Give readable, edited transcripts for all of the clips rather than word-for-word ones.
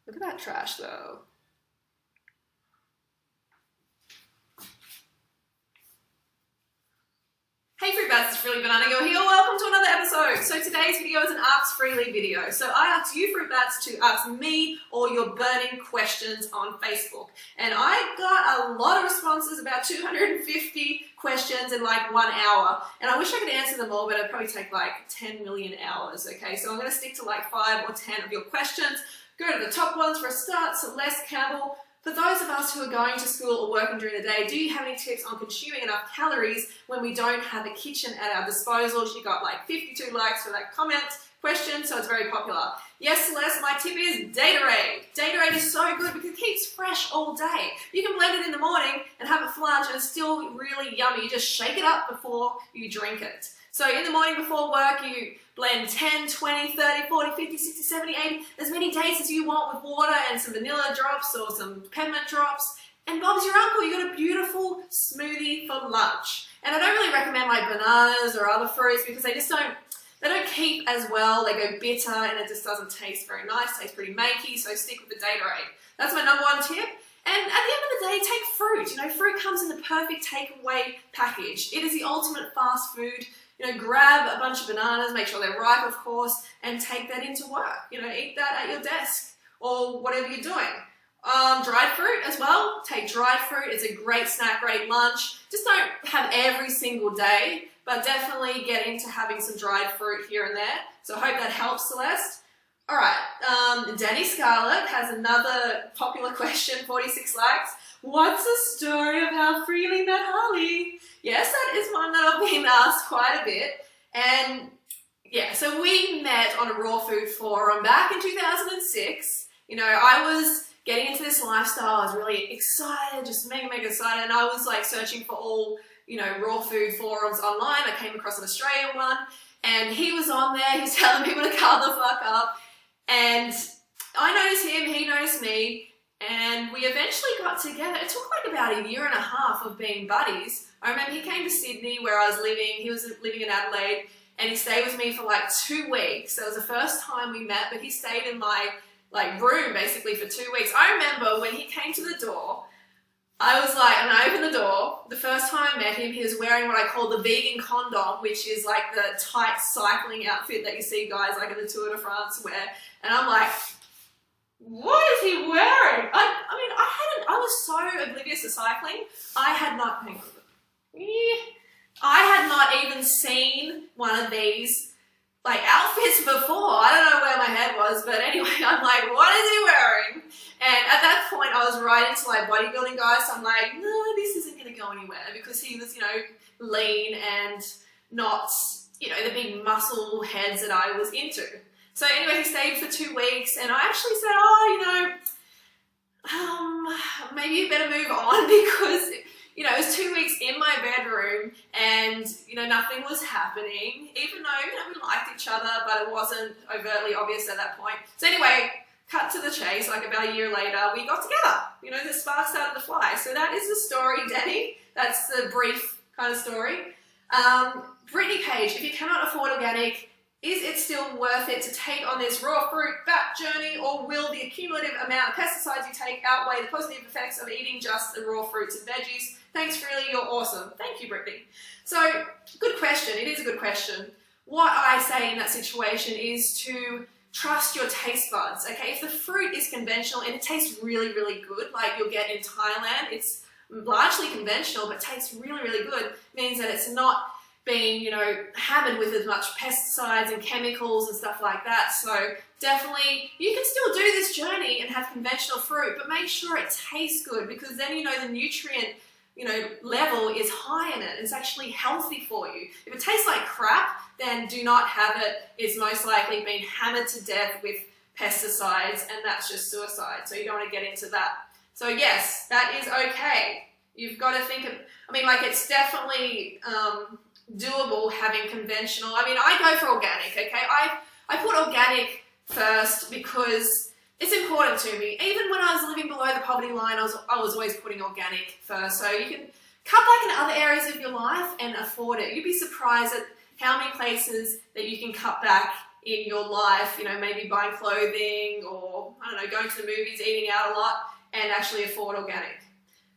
Look at that trash though. Hey Fruit Bats, it's Freely Banana Girl here. Welcome to another episode. So today's video is an Ask Freely video. So I asked you Fruit Bats to ask me all your burning questions on Facebook. And I got a lot of responses, about 250 questions in like 1 hour. And I wish I could answer them all, but it'd probably take like 10 million hours, okay? So I'm gonna stick to like 5 or 10 of your questions. Go to the top ones for a start. Celeste Campbell. For those of us who are going to school or working during the day, do you have any tips on consuming enough calories when we don't have a kitchen at our disposal? She got like 52 likes for that comment question, so it's very popular. Yes, Celeste, my tip is Datorade. Datorade is so good because it keeps fresh all day. You can blend it in the morning and have it for lunch and it's still really yummy. You just shake it up before you drink it. So in the morning before work, you blend 10, 20, 30, 40, 50, 60, 70, 80, as many dates as you want with water and some vanilla drops or some peppermint drops. And Bob's your uncle, you got a beautiful smoothie for lunch. And I don't really recommend like bananas or other fruits because they don't keep as well. They go bitter and it just doesn't taste very nice, tastes pretty makey, so stick with the Datorade. That's my number one tip. And at the end of the day, take fruit. You know, fruit comes in the perfect takeaway package. It is the ultimate fast food. You know, grab a bunch of bananas, make sure they're ripe, of course, and take that into work. You know, eat that at your desk or whatever you're doing. Dried fruit as well. Take dried fruit. It's a great snack, great lunch. Just don't have every single day, but definitely get into having some dried fruit here and there. So I hope that helps, Celeste. All right, Danny Scarlett has another popular question, 46 likes. What's the story of how Freely met Holly? Yes, that is one that I've been asked quite a bit. And yeah, so we met on a raw food forum back in 2006. You know, I was getting into this lifestyle. I was really excited, just mega excited. And I was like searching for all, you know, raw food forums online. I came across an Australian one and he was on there. He was telling people to calm the fuck up. And I noticed him, he noticed me. And we eventually got together. It took like about 1.5 years of being buddies. I remember he came to Sydney where I was living. He was living in Adelaide and he stayed with me for like 2 weeks. That was the first time we met, but he stayed in my like room basically for 2 weeks. I remember when he came to the door, I was like, and I opened the door. The first time I met him, he was wearing what I call the vegan condom, which is like the tight cycling outfit that you see guys like in the Tour de France wear. And I'm like, what is he wearing? I was so oblivious to cycling. I had not even seen one of these like outfits before. I don't know where my head was, but anyway, I'm like, what is he wearing? And at that point, I was right into like bodybuilding guys. So I'm like, no, this isn't going to go anywhere because he was, you know, lean and not, you know, the big muscle heads that I was into. So anyway, he stayed for 2 weeks and I actually said, oh, you know, maybe you better move on because, you know, it was 2 weeks in my bedroom and, you know, nothing was happening, even though, you know, we liked each other, but it wasn't overtly obvious at that point. So anyway, cut to the chase, like about 1 year later, we got together. You know, the spark started to fly. So that is the story, Danny. That's the brief kind of story. Brittany Page, if you cannot afford organic, is it still worth it to take on this raw fruit bat journey, or will the accumulative amount of pesticides you take outweigh the positive effects of eating just the raw fruits and veggies? Thanks, Freely, you're awesome. Thank you, Brittany. So, good question. It is a good question. What I say in that situation is to trust your taste buds, okay? If the fruit is conventional and it tastes really good, like you'll get in Thailand, it's largely conventional but tastes really good, means that it's not being, you know, hammered with as much pesticides and chemicals and stuff like that. So definitely, you can still do this journey and have conventional fruit, but make sure it tastes good because then you know the nutrient, you know, level is high in it. It's actually healthy for you. If it tastes like crap, then do not have it. It's most likely been hammered to death with pesticides and that's just suicide. So you don't want to get into that. So yes, that is okay. You've got to think of, I mean, like it's definitely, doable having conventional. I mean, I go for organic, okay? I put organic first because it's important to me. Even when I was living below the poverty line, I was always putting organic first. So you can cut back in other areas of your life and afford it. You'd be surprised at how many places that you can cut back in your life, you know, maybe buying clothing or, I don't know, going to the movies, eating out a lot, and actually afford organic.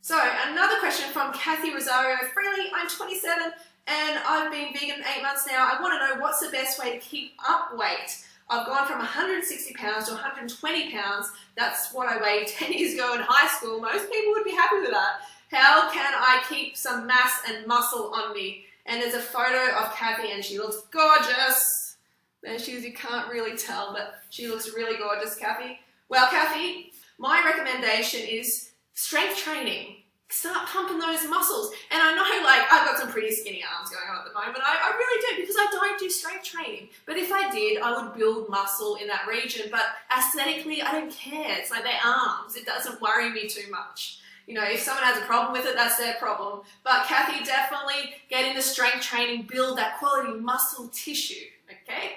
So another question from Kathy Rosario. Freely, I'm 27 and I've been vegan 8 months now. I want to know what's the best way to keep up weight. I've gone from 160 pounds to 120 pounds. That's what I weighed 10 years ago in high school. Most people would be happy with that. How can I keep some mass and muscle on me? And there's a photo of Kathy and she looks gorgeous. There she is, you can't really tell, but she looks really gorgeous, Kathy. Well, Kathy, my recommendation is strength training. Start pumping those muscles. And I know, like, I've got some pretty skinny arms going on at the moment. I really do, because I don't do strength training. But if I did, I would build muscle in that region. But aesthetically, I don't care. It's like their arms. It doesn't worry me too much. You know, if someone has a problem with it, that's their problem. But Kathy, definitely get into strength training, build that quality muscle tissue, okay?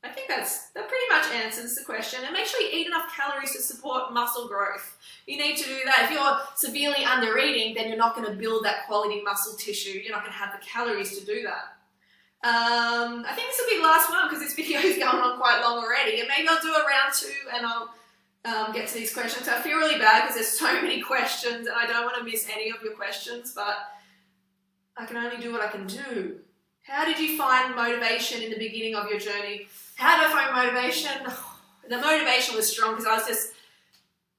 I think that pretty much answers the question. And make sure you eat enough calories to support muscle growth. You need to do that. If you're severely under eating, then you're not going to build that quality muscle tissue. You're not going to have the calories to do that. I think this will be the last one because this video is going on quite long already. And maybe I'll do a round 2 and I'll get to these questions. I feel really bad because there's so many questions and I don't want to miss any of your questions, but I can only do what I can do. How did you find motivation in the beginning of your journey? How did I find motivation? The motivation was strong because I was just,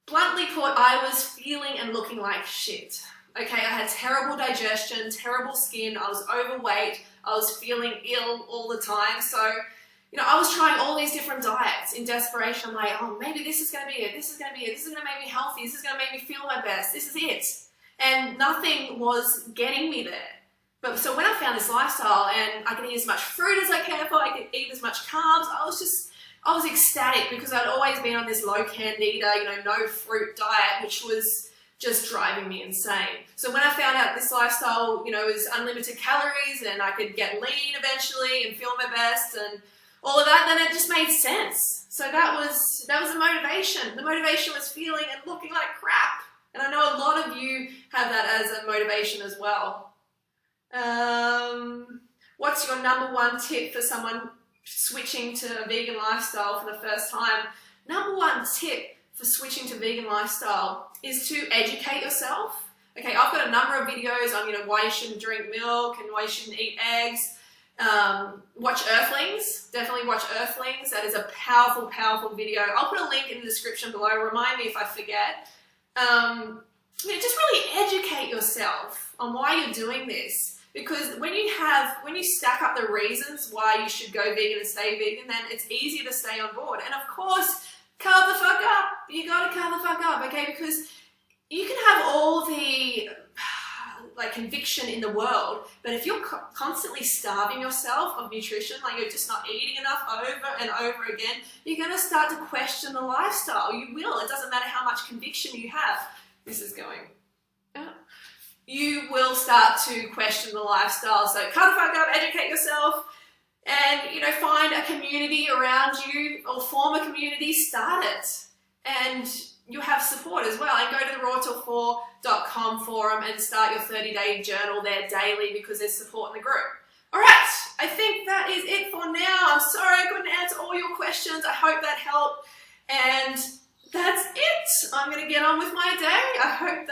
bluntly put, I was feeling and looking like shit. Okay, I had terrible digestion, terrible skin, I was overweight, I was feeling ill all the time. So, you know, I was trying all these different diets in desperation. I'm like, oh, maybe this is going to be it, this is going to be it, this is going to make me healthy, this is going to make me feel my best, this is it. And nothing was getting me there. But so when I found this lifestyle and I could eat as much fruit as I care for, I could eat as much carbs, I was ecstatic because I'd always been on this low candida, you know, no fruit diet, which was just driving me insane. So when I found out this lifestyle, you know, was unlimited calories and I could get lean eventually and feel my best and all of that, then it just made sense. So that was the motivation. The motivation was feeling and looking like crap. And I know a lot of you have that as a motivation as well. What's your #1 tip for someone switching to a vegan lifestyle for the first time? #1 tip for switching to vegan lifestyle is to educate yourself. Okay, I've got a number of videos on, you know, why you shouldn't drink milk and why you shouldn't eat eggs. Watch Earthlings. Definitely watch Earthlings. That is a powerful, powerful video. I'll put a link in the description below. Remind me if I forget. Just really educate yourself on why you're doing this. Because when you stack up the reasons why you should go vegan and stay vegan, then it's easier to stay on board. And of course, carb the fuck up. You gotta carb the fuck up, okay? Because you can have all the conviction in the world, but if you're constantly starving yourself of nutrition, like you're just not eating enough over and over again, you're gonna start to question the lifestyle. You will. It doesn't matter how much conviction you have. This is going. You will start to question the lifestyle. So cut the fuck up, educate yourself, and, you know, find a community around you or form a community, start it. And you'll have support as well. And go to the rawtill4.com forum and start your 30-day journal there daily because there's support in the group. All right, I think that is it for now. I'm sorry I couldn't answer all your questions. I hope that helped. And that's it. I'm going to get on with my day. I hope